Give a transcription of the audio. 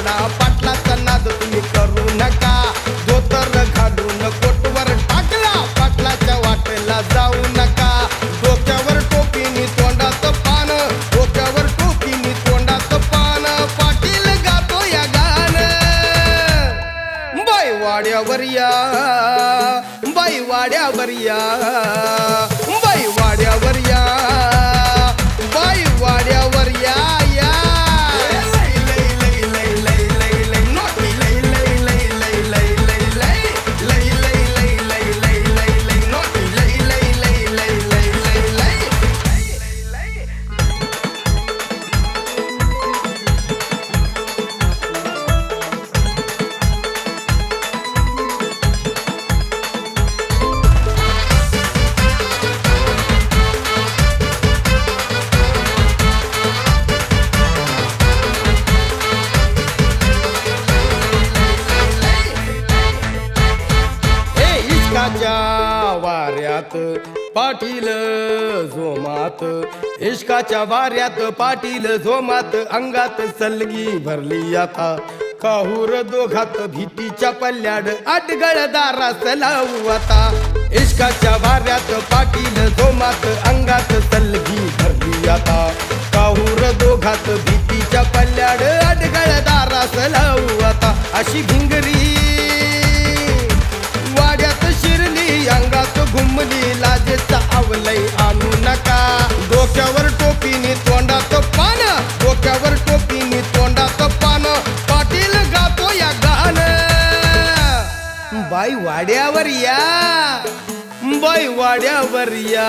सोडा पाटलाचा नाद तुम्ही करू नका धोतर घालून कोटवर टाकला पाटलाच्या वाटेला जाऊ नका डोक्यावर टोपीनी तोंडात पान डोक्यावर टोपीनी तोंडात पान पाटील गातो या गाणं बाई वाड्यावर या बाई वाड्यावर या बाई वाड्यावर या बाई वाड्यावर या या वाऱ्यात पाटील झोमात इश्काच्या वाऱ्यात पाटील झोमात अंगात सलगी भरली आता काहूर दोघात भीतीच्या पल्ल्याड आटगळ दारास लावू आता इश्काच्या वाऱ्यात पाटील झोमात अंगात सलगी भरली आता काहूर दोघात भीतीच्या पल्ल्याड आटगळ दारास लावू आता अशी भिंगरी वाड्यात शिरली अंगात घुमली लाजेचा आवलय आणू नका डोक्यावर टोपीनी तोंडात पान डोक्यावर टोपीनी तोंडात पान पाटील गातो या गाणं बाई वाड्यावर या बाई वाड्यावर या